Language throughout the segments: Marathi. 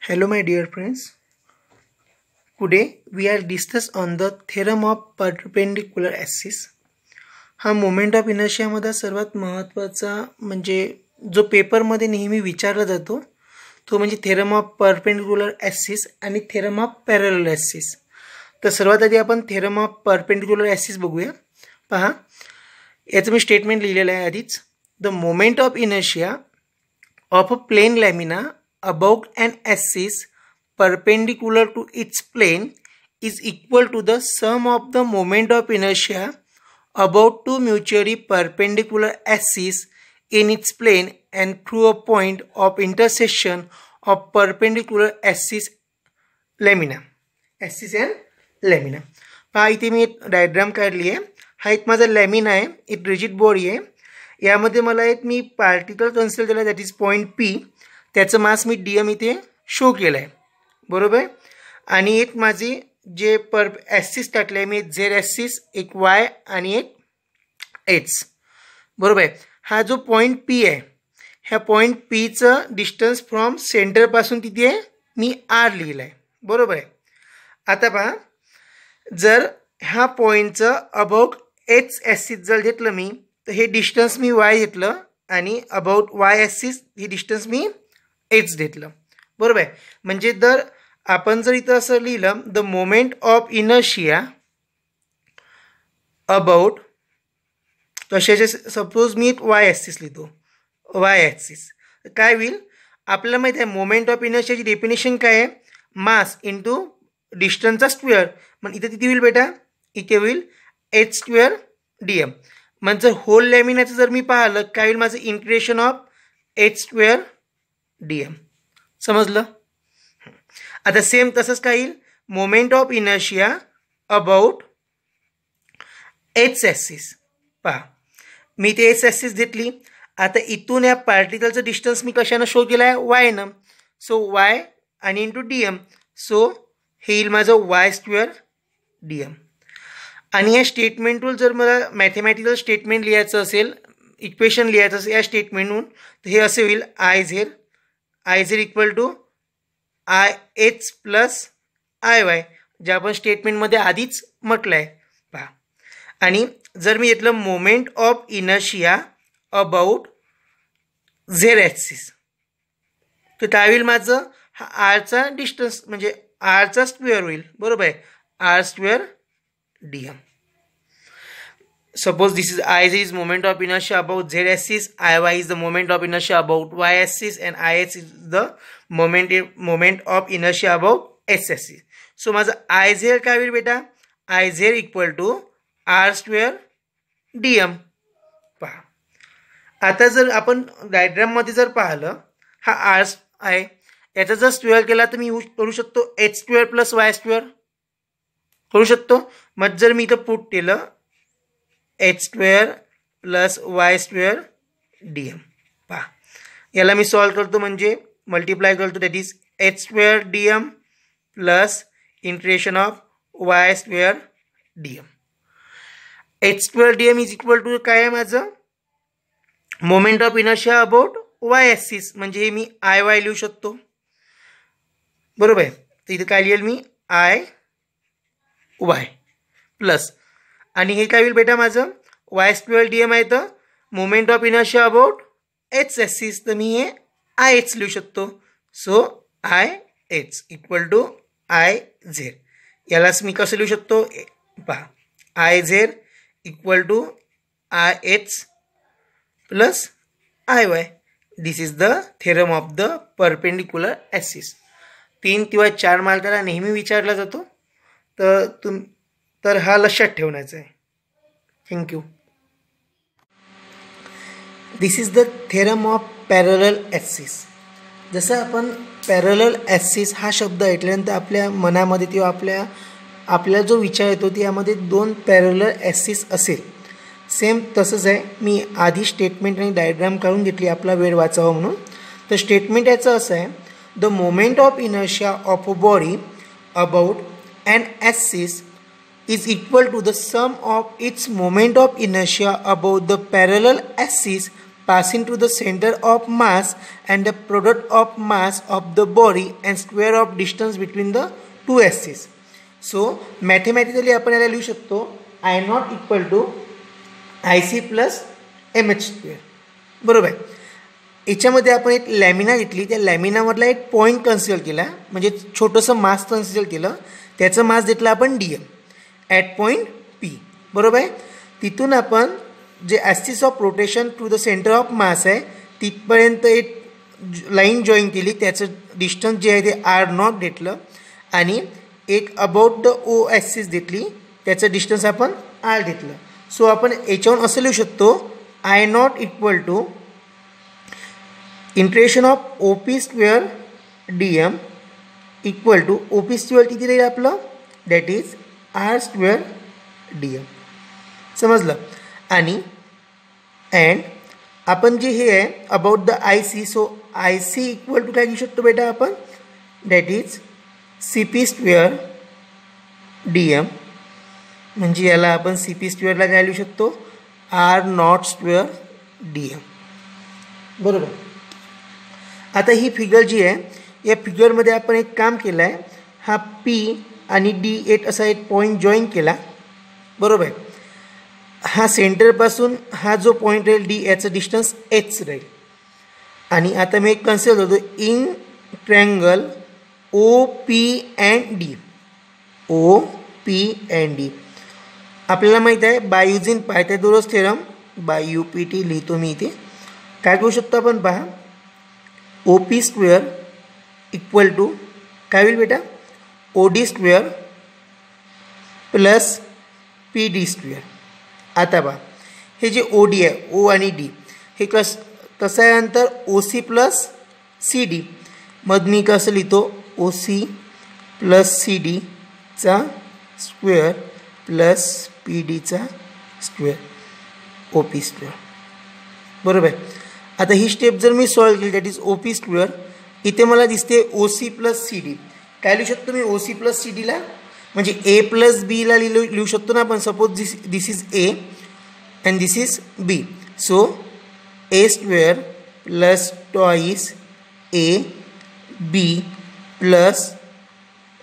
Hello my dear friends. Today we are discuss on the theorem of perpendicular axis. हा मोमेंट ऑफ इनर्शिया मध्ये सर्वात महत्त्वाचा म्हणजे जो पेपर मध्ये नेहमी विचारला जातो तो म्हणजे थेरम ऑफ परपेंडिक्युलर ॲक्सिस आणि थेरम ऑफ पॅरलल ॲक्सिस. तर सर्वात आधी आपण थेरम ऑफ परपेंडिक्युलर ॲक्सिस बघूया. पहा याचं मी स्टेटमेंट लिहिलेलं आहे आधीच. The moment of inertia of a plane lamina above an axis perpendicular to its plane is equal to the sum of the moment of inertia about two mutually perpendicular axes in its plane and through a point of intersection of perpendicular axis lamina. Axis and lamina. पहा इथे मी एक डायग्राम काढली आहे. हा एक माझा लॅमिना आहे, एक रिजिड बॉडी आहे. यामध्ये मला एक मी पार्टिकल कन्सिडर केला दॅट इज पॉइंट पी. त्याचं मास मी डी एम इथे शो केलं आहे बरोबर. आणि एक माझी जे ॲक्सिस टाकलं आहे मी झेड ॲक्सिस, एक वाय आणि एक एक्स बरोबर. हा जो पॉईंट पी आहे ह्या पॉईंट पीचं डिस्टन्स फ्रॉम सेंटरपासून तिथे मी आर लिहिलं आहे बरोबर आहे. आता पहा जर ह्या पॉईंटचं अबाउट एक्स ॲक्सिस जर घेतलं मी तर हे डिस्टन्स मी वाय घेतलं आणि अबाउट वाय ॲक्सिस हे डिस्टन्स मी एक्स घेतलं बरोबर आहे. म्हणजे जर आपण जर इथं असं लिहिलं the moment of inertia about तशाचे सपोज मी एक वाय ॲक्सिस लिहितो वाय ॲक्सिस काय होईल आपल्याला माहीत आहे मोमेंट ऑफ इनर्शियाची डेफिनेशन काय आहे मास इंटू डिस्टन्सचा स्क्वेअर. मग इथे किती होईल बेटा इथे होईल एच स्क्वेअर डी एम. म्हणजे जर होल लॅमिनाचं जर मी पाहिलं काय होईल माझं integration of H square D M. समजलं. आता सेम तसंच काय येईल moment of inertia about H axis. पहा मी ते एच ॲक्सिस घेतली. आता इथून या पार्टिकलचं डिस्टन्स मी कशानं शो केलं आहे वायनं. सो वाय आणि इंटू डी एम. सो हे येईल माझं वाय स्क्वेअर डी एम. आणि या स्टेटमेंटवर जर मला मॅथमॅटिकल स्टेटमेंट लिहायचं असेल इक्वेशन लिहायचं असेल या स्टेटमेंटहून तर हे असे होईल I Z equal to I H plus I Y जे आपण स्टेटमेंटमध्ये आधीच म्हटलं आहे पहा. आणि जर मी घेतलं moment of inertia about Z axis तर काय होईल माझं हा आरचा डिस्टन्स म्हणजे आरचा स्क्वेअर होईल बरोबर आहे R square D M. Suppose this is Iz is moment of inertia about z axis, Iy is the moment of inertia about y axis, and Ix is the moment of inertia about x axis. So माझं Iz काय होईल बेटा Iz equal to R square D M. पहा आता जर आपण डायग्राममध्ये जर पाहिलं हा आर आहे याचा जर स्क्वेअर केला तर मी यूज करू शकतो H square plus Y square करू शकतो. मग जर मी इथं पुट केलं H square plus Y square D M. पहा याला मी सॉल्व करतो म्हणजे मल्टिप्लाय करतो that is H square D M plus integration of Y square D M. H square D M is equal to काय आहे माझं moment of inertia about Y axis म्हणजे हे मी आय वाय लिहू शकतो बरोबर आहे. तर इथे काय लिहेल मी आय वाय प्लस आणि हे काय होईल बेटा माझं वाय स्क्वेअर डी एम आहे तर moment of inertia about H axis तर मी हे आय एच लिहू शकतो. So I H equal to I Z. यालाच मी कसं लिहू शकतो पहा I Z equal to I H plus I Y. This is the theorem of the perpendicular axis. 3 किंवा 4 मार्काला नेहमी विचारला जातो तर हा लक्षात ठेवण्याचा आहे. Thank you. This is the theorem of parallel axis. जसं आपण पॅरलल ॲक्सिस हा शब्द ऐकल्यानंतर आपल्या मनामध्ये किंवा आपल्याला जो विचार येतो त्यामध्ये 2 पॅरलल ॲक्सिस असेल. सेम तसंच आहे. मी आधी स्टेटमेंट आणि डायग्राम काढून घेतली आपला वेळ वाचावा म्हणून. तर स्टेटमेंट याचं असं आहे the moment of inertia of a body about an axis is equal to the sum of its moment of inertia about the parallel axis passing to the center of mass and the product of mass of the body and square of distance between the two axes. So mathematically आपण याला लिहू शकतो I naught equal to IC plus MH square. बरोबर आहे. याच्यामध्ये आपण एक लॅमिना घेतली, त्या लॅमिनामधला एक पॉईंट कन्सिडर केला, म्हणजे छोटंसं मास कन्सिडर केलं, त्याचं मास घेतलं आपण DM ॲट पॉईंट P. बरोबर आहे. तिथून आपण जे axis of rotation to the centre of mass आहे तिथपर्यंत एक लाईन जॉईन केली, त्याचं डिस्टन्स जे आहे ते R0 घेतलं आणि एक अबाउट द O ॲक्सिस घेतली, त्याचं डिस्टन्स आपण R घेतलं. सो आपण याच्यावरून असं लिहू शकतो I0 equal to integration of OP square DM equal to OP square किती राहील आपलं, that is R square DM. समजलं. आणि अँड आपण जे हे आहे about the IC, so IC equal to काय घेऊ शकतो बेटा आपण, that is CP square DM, म्हणजे याला आपण CP स्क्वेअरला काय लिहू शकतो, R0 स्क्वेअर DM. बरोबर. आता ही फिगर जी आहे या फिगरमध्ये आपण एक काम केलं आहे, हा P आणि D असा एक पॉईंट जॉईन केला. बरोबर आहे. हा सेंटरपासून हा जो पॉईंट राहील D याचं डिस्टन्स H राहील. आणि आता मी एक कन्सिडर करतो in triangle OP and D. OP and D आपल्याला माहीत आहे by using Pythagoras theorem by UPT लिहितो मी इथे. काय करू शकतो आपण पहा, OP स्क्वेअर इक्वल टू काय होईल बेटा, OD square plus PD square. आता पहा हे जे OD आहे, O आणि D हे कसं आहे अंतर OC प्लस CD. मग मी कसं लिहितो, OC प्लस CD चा स्क्वेअर प्लस PD चा स्क्वेअर OP स्क्वेअर. बरोबर आहे. आता ही स्टेप जर मी सॉल्व केली, दॅट इज OP स्क्वेअर, इथे मला दिसते OC प्लस CD. काय लिहू शकतो मी OC प्लस CDला, म्हणजे A प्लस बीला लिहू शकतो ना आपण. Suppose this is A and this is B. So A square plus twice AB plus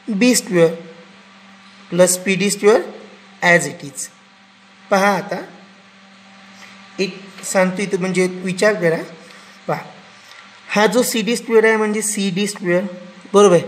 B square plus PD square as it is. पहा आता एक सांगतो इथं, म्हणजे विचार करा. पहा हा जो CD स्क्वेअर आहे म्हणजे CD स्क्वेअर, बरोबर आहे,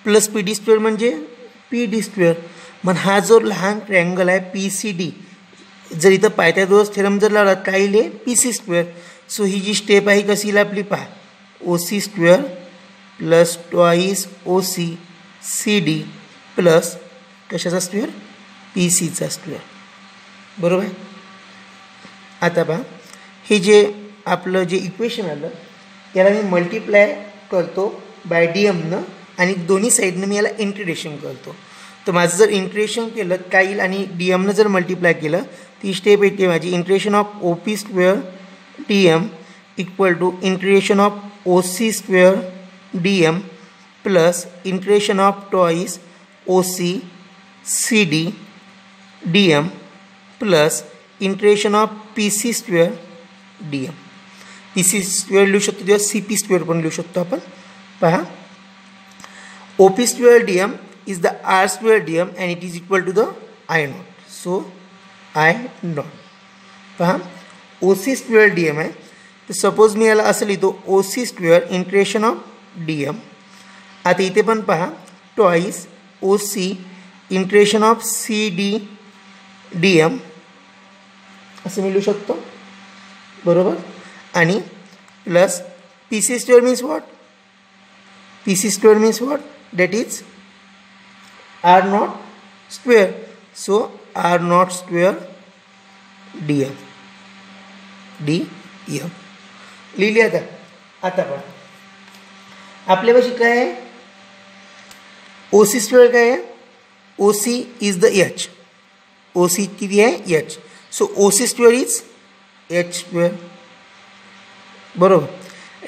प्लस PD स्क्वेअर म्हणजे PD स्क्वेअर. मग हा जो लहान ट्रँगल आहे PCD, जर इथं पायथागोरस थेरम जर लावला काय येईल, PC स्क्वेअर. सो ही जी स्टेप आहे कशी येईल आपली, पहा OC square plus twice OC CD plus कशाचा स्क्वेअर, PCचा स्क्वेअर. बरोबर आहे. आता पहा हे जे आपलं जे इक्वेशन आलं याला मी मल्टिप्लाय करतो बाय DMनं आणि दोन्ही साईडनं मी याला इंटिग्रेशन करतो. तर माझं जर इंटिग्रेशन केलं काय येईल आणि DMनं जर मल्टिप्लाय केलं, ती स्टेप येते माझी integration of OP square DM equal to integration of OC square DM plus integration of twice OC CD DM plus integration of PC square DM. PC square लिहू शकतो किंवा CP स्क्वेअर पण लिहू शकतो आपण. पहा OP square DM is the R square DM and it is equal to the I0. So I0. पहा OC स्क्वेअर DM आहे, तर सपोज मी याला असं लिहितो OC square integration of DM. आता इथे पण पहा twice OC integration of CD DM असं मी लिहू शकतो. बरोबर. आणि plus PC square means what, PC square means what, that is R0 square. So R0 square DM लिहिली. आता पहा आपल्यापाशी काय आहे, OC स्क्वेअर काय आहे, OC is the H. OC किती आहे H. So OC square is H square. बरोबर.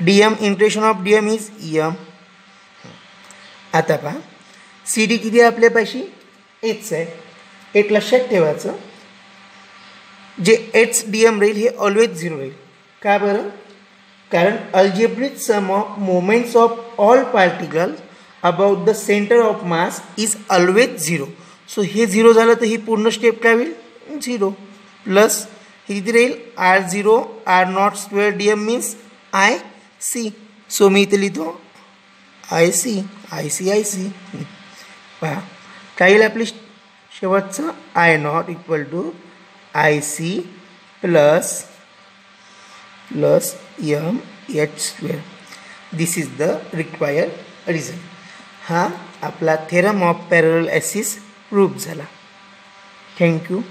DM integration of DM is M. आता पहा CD किती आहे आपल्यापाशी, H आहे. एक लक्षात ठेवायचं, जे H DM राहील हे ऑलवेज 0 राहील. का बरं? कारण algebraic sum of moments of all particle about the centre of mass is always 0. So हे 0 झालं तर ही पूर्ण स्टेप काय होईल? 0 प्लस हे किती राहील? R0 R0 square D M means IC. So मी इथे लिहितो IC. पहा काय येईल आपली शेवटचं? I0 equal to IC plus MH square. This is the required result. हा आपला theorem of parallel axis prove झाला. थँक्यू.